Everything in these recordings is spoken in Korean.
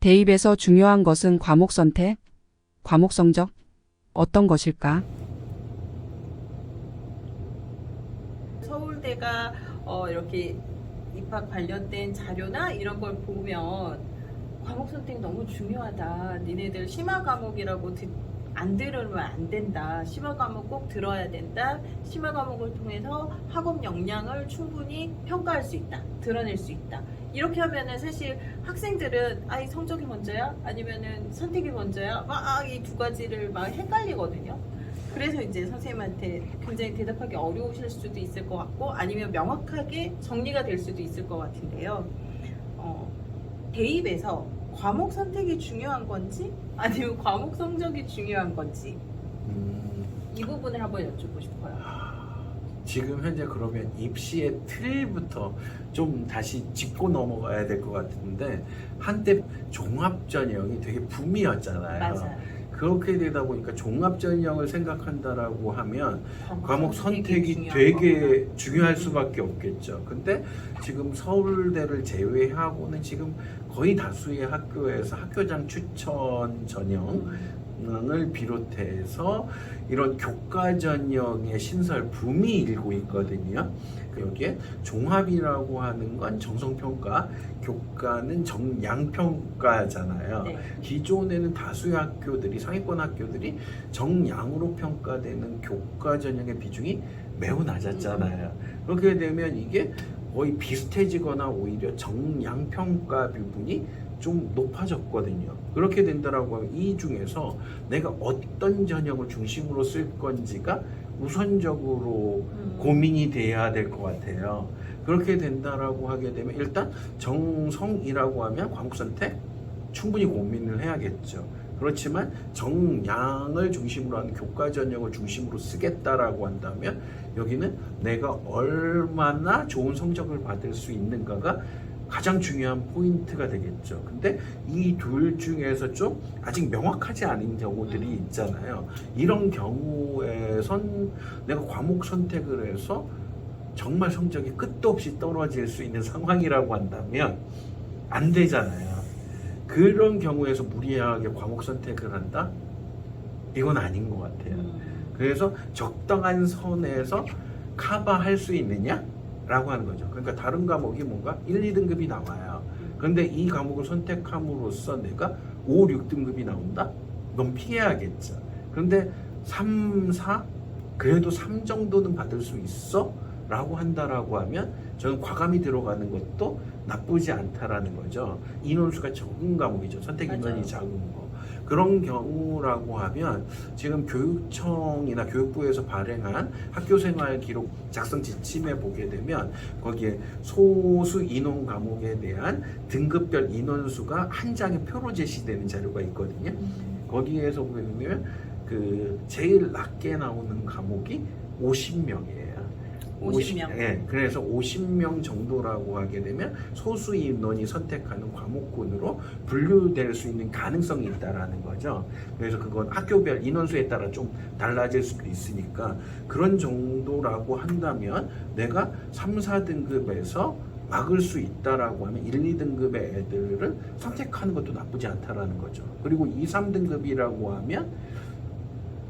대입에서 중요한 것은 과목 선택, 과목 성적, 어떤 것일까? 서울대가 이렇게 입학 관련된 자료나 이런 걸 보면 과목 선택 너무 중요하다. 니네들 심화 과목이라고 안 들으면 안 된다. 심화 과목 꼭 들어야 된다. 심화 과목을 통해서 학업 역량을 충분히 평가할 수 있다. 드러낼 수 있다. 이렇게 하면은 사실 학생들은 이 성적이 먼저야? 아니면은 선택이 먼저야? 막 이 두 가지를 막 헷갈리거든요. 그래서 이제 선생님한테 굉장히 대답하기 어려우실 수도 있을 것 같고 아니면 명확하게 정리가 될 수도 있을 것 같은데요. 대입에서 과목 선택이 중요한 건지 아니면 과목 성적이 중요한 건지 이 부분을 한번 여쭙고 싶어요. 지금 현재 그러면 입시의 틀부터 좀 다시 짚고 넘어가야 될 것 같은데, 한때 종합전형이 되게 붐이었잖아요. 맞아요. 그렇게 되다 보니까 종합전형을 생각한다라고 하면 과목 선택이 중요한 되게 거구나. 중요할 수밖에 없겠죠. 근데 지금 서울대를 제외하고는 지금 거의 다수의 학교에서 학교장 추천 전형을 비롯해서 이런 교과 전형의 신설 붐이 일고 있거든요. 여기에 종합이라고 하는 건 정성평가, 교과는 정량평가잖아요. 네. 기존에는 다수의 학교들이, 상위권 학교들이 정량으로 평가되는 교과 전형의 비중이 매우 낮았잖아요. 그렇게 되면 이게 거의 비슷해지거나 오히려 정량평가 부분이 좀 높아졌거든요. 그렇게 된다라고 하면 이 중에서 내가 어떤 전형을 중심으로 쓸 건지가 우선적으로 고민이 돼야 될 것 같아요. 그렇게 된다라고 하게 되면 일단 정성이라고 하면 과목 선택 충분히 고민을 해야겠죠. 그렇지만 정량을 중심으로 하는 교과 전형을 중심으로 쓰겠다라고 한다면 여기는 내가 얼마나 좋은 성적을 받을 수 있는가가 가장 중요한 포인트가 되겠죠. 근데 이 둘 중에서 좀 아직 명확하지 않은 경우들이 있잖아요. 이런 경우에선 내가 과목 선택을 해서 정말 성적이 끝도 없이 떨어질 수 있는 상황이라고 한다면 안 되잖아요. 그런 경우에서 무리하게 과목 선택을 한다? 이건 아닌 것 같아요. 그래서 적당한 선에서 커버할 수 있느냐? 라고 하는 거죠. 그러니까 다른 과목이 뭔가 1, 2등급이 나와요. 그런데 이 과목을 선택함으로써 내가 5, 6등급이 나온다? 넌 피해야겠죠. 그런데 3, 4? 그래도 3 정도는 받을 수 있어? 라고 한다라고 하면 저는 과감히 들어가는 것도 나쁘지 않다라는 거죠. 인원수가 적은 과목이죠. 선택 인원이 맞아요. 작은 거. 그런 경우라고 하면 지금 교육청이나 교육부에서 발행한 학교생활 기록 작성 지침에 보게 되면 거기에 소수 인원 과목에 대한 등급별 인원수가 한 장의 표로 제시되는 자료가 있거든요. 거기에서 보면 그 제일 낮게 나오는 과목이 50명이에요. 50명. 예, 그래서 50명 정도라고 하게 되면 소수 인원이 선택하는 과목군으로 분류될 수 있는 가능성이 있다라는 거죠. 그래서 그건 학교별 인원수에 따라 좀 달라질 수도 있으니까 그런 정도라고 한다면 내가 3, 4등급에서 막을 수 있다라고 하면 1, 2등급의 애들을 선택하는 것도 나쁘지 않다라는 거죠. 그리고 2, 3등급이라고 하면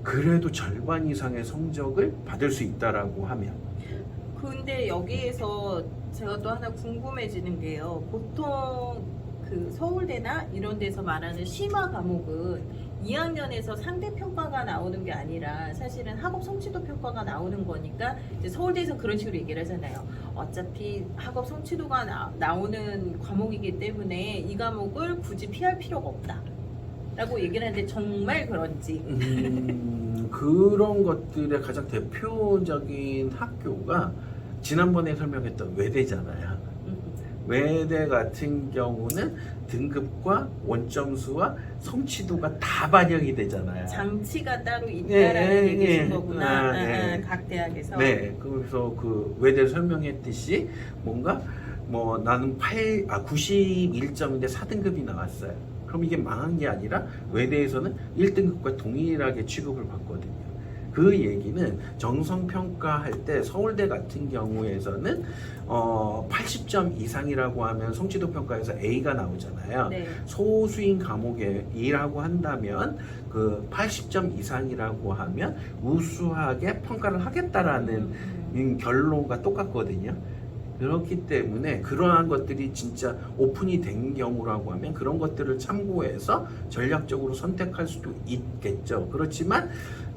그래도 절반 이상의 성적을 받을 수 있다라고 하면 근데 여기에서 제가 또 하나 궁금해지는 게요. 보통 그 서울대나 이런 데서 말하는 심화 과목은 2학년에서 상대평가가 나오는 게 아니라 사실은 학업 성취도 평가가 나오는 거니까 이제 서울대에서 그런 식으로 얘기를 하잖아요. 어차피 학업 성취도가 나오는 과목이기 때문에 이 과목을 굳이 피할 필요가 없다. 라고 얘기를 하는데 정말 그런지. 그런 것들의 가장 대표적인 학교가 지난번에 설명했던 외대잖아요. 외대 같은 경우는 등급과 원점수와 성취도가 다 반영이 되잖아요. 장치가 따로 있다라는 얘기신 거구나. 네. 각 대학에서. 네, 그래서 그 외대 설명했듯이 뭔가 뭐 나는 91점인데 4등급이 나왔어요. 그럼 이게 망한 게 아니라 외대에서는 1등급과 동일하게 취급을 받거든요. 그 얘기는 정성평가할 때 서울대 같은 경우에서는 80점 이상이라고 하면 성취도 평가에서 A가 나오잖아요. 네. 소수인 과목에 E라고 한다면 그 80점 이상이라고 하면 우수하게 평가를 하겠다라는 결론과 똑같거든요. 그렇기 때문에 그러한 것들이 진짜 오픈이 된 경우라고 하면 그런 것들을 참고해서 전략적으로 선택할 수도 있겠죠. 그렇지만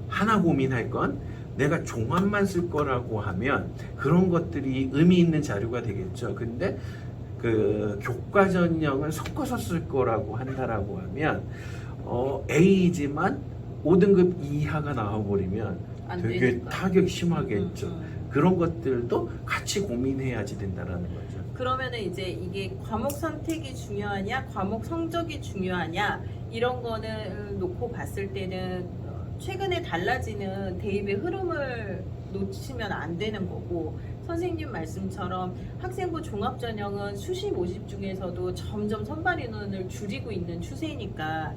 하나 고민할 건 내가 종합만 쓸 거라고 하면 그런 것들이 의미 있는 자료가 되겠죠. 근데 그 교과 전형을 섞어서 쓸 거라고 한다라고 하면 A이지만 5등급 이하가 나와버리면 안 되게 되니까. 타격이 심하겠죠. 그런 것들도 같이 고민해야지 된다라는 거죠. 그러면은 이제 이게 과목 선택이 중요하냐, 과목 성적이 중요하냐 이런 거는 놓고 봤을 때는 최근에 달라지는 대입의 흐름을 놓치면 안 되는 거고, 선생님 말씀처럼 학생부 종합전형은 수시 모집 중에서도 점점 선발 인원을 줄이고 있는 추세니까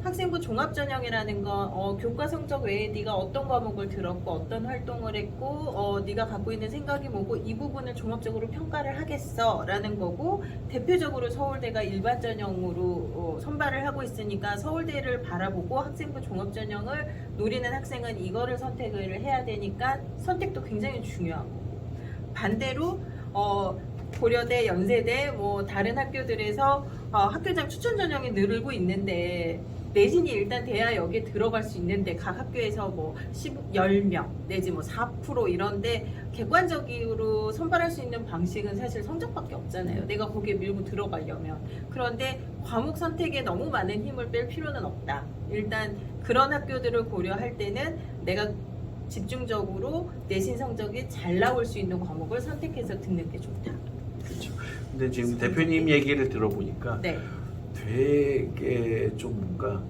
학생부 종합전형이라는 건 교과 성적 외에 네가 어떤 과목을 들었고 어떤 활동을 했고 네가 갖고 있는 생각이 뭐고 이 부분을 종합적으로 평가를 하겠어 라는 거고, 대표적으로 서울대가 일반 전형으로 선발을 하고 있으니까 서울대를 바라보고 학생부 종합전형을 노리는 학생은 이거를 선택을 해야 되니까 선택도 굉장히 중요하고, 반대로 고려대, 연세대, 뭐 다른 학교들에서 학교장 추천 전형이 늘고 있는데 내신이 일단 돼야 여기에 들어갈 수 있는데 각 학교에서 뭐 10명 내지 뭐 4% 이런데 객관적으로 선발할 수 있는 방식은 사실 성적밖에 없잖아요. 내가 거기에 밀고 들어가려면. 그런데 과목 선택에 너무 많은 힘을 뺄 필요는 없다. 일단 그런 학교들을 고려할 때는 내가 집중적으로 내신 성적이 잘 나올 수 있는 과목을 선택해서 듣는 게 좋다. 그렇죠. 근데 지금 대표님 얘기를 들어보니까 네. 되게 좀 뭔가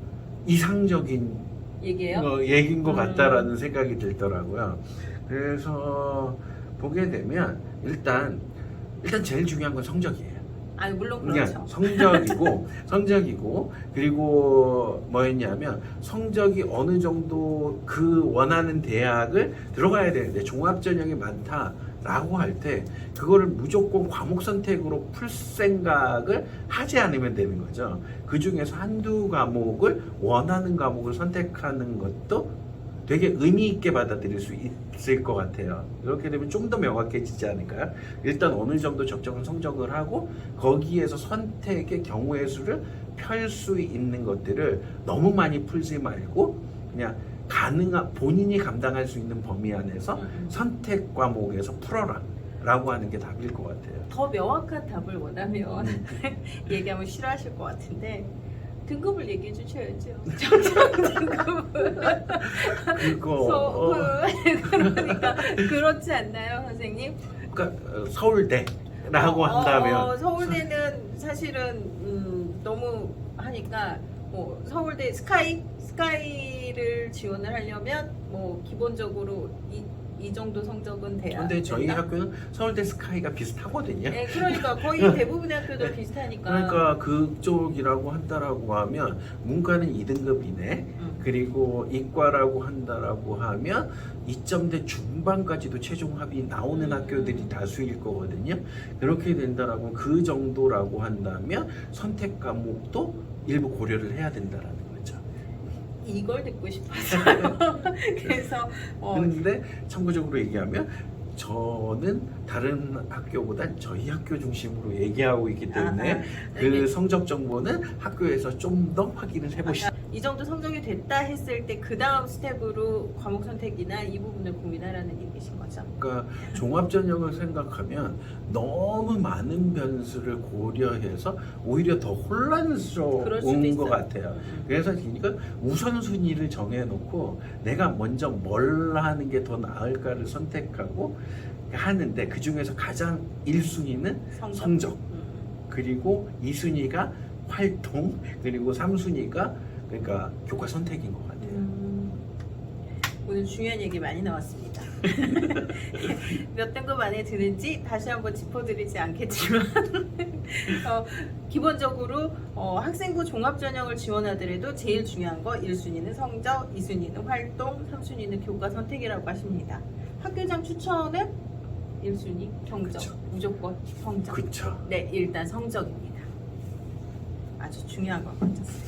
이상적인 얘기예요? 얘기인 것 같다라는 생각이 들더라고요. 그래서 보게 되면 일단 제일 중요한 건 성적이에요. 아니 물론 그냥 그렇죠. 성적이고 그리고 뭐였냐면 성적이 어느 정도 그 원하는 대학을 들어가야 되는데 종합전형이 많다라고 할 때 그거를 무조건 과목 선택으로 풀 생각을 하지 않으면 되는 거죠. 그 중에서 한두 과목을 원하는 과목을 선택하는 것도 되게 의미 있게 받아들일 수 있을 것 같아요. 이렇게 되면 좀 더 명확해지지 않을까요? 일단 어느 정도 적정한 성적을 하고 거기에서 선택의 경우의 수를 펼 수 있는 것들을 너무 많이 풀지 말고 그냥 본인이 감당할 수 있는 범위 안에서 선택 과목에서 풀어라 라고 하는 게 답일 것 같아요. 더 명확한 답을 원하면 얘기하면 싫어하실 것 같은데 등급을 얘기해 주셔야죠. 정정 등급을. 그러니까 그렇지 않나요, 선생님? 그러니까 서울대라고 한다면 서울대는 사실은 너무 하니까 뭐 서울대 스카이를 지원을 하려면 뭐 기본적으로 이 정도 성적은 돼야 근데 저희 된다? 학교는 서울대 스카이가 비슷하거든요. 네, 그러니까 거의 대부분의 학교들 비슷하니까. 그러니까 그쪽이라고 한다라고 하면 문과는 2등급 이내, 그리고 이과라고 한다라고 하면 2점대 중반까지도 최종 합이 나오는 학교들이 다수일 거거든요. 그렇게 된다라고 그 정도라고 한다면 선택 과목도 일부 고려를 해야 된다라는 거죠. 이걸 듣고 싶어서요. 그래서 근데 참고적으로 얘기하면 저는 다른 학교보다 저희 학교 중심으로 얘기하고 있기 때문에 그 성적 정보는 학교에서 좀 더 확인을 해보시죠. 이 정도 성적이 됐다 했을 때 그 다음 스텝으로 과목 선택이나 이 부분을 고민하라는 얘기신 거죠. 그러니까 종합전형을 생각하면 너무 많은 변수를 고려해서 오히려 더 그럴 수도 혼란스러운 것 있어요. 같아요. 그래서 그러니까 우선순위를 정해놓고 내가 먼저 뭘 하는 게 더 나을까를 선택하고 하는데 그 중에서 가장 1순위는 성적, 그리고 2순위가 활동, 그리고 3순위가 그러니까 교과 선택인 것 같아요. 오늘 중요한 얘기 많이 나왔습니다. 몇 등급 안에 드는지 다시 한번 짚어드리지 않겠지만 기본적으로 학생부 종합전형을 지원하더라도 제일 중요한 거 1순위는 성적, 2순위는 활동, 3순위는 교과 선택이라고 하십니다. 학교장 추천은 1순위 성적, 그쵸. 무조건 성적. 그쵸. 네, 일단 성적입니다. 아주 중요한 것 같았어요.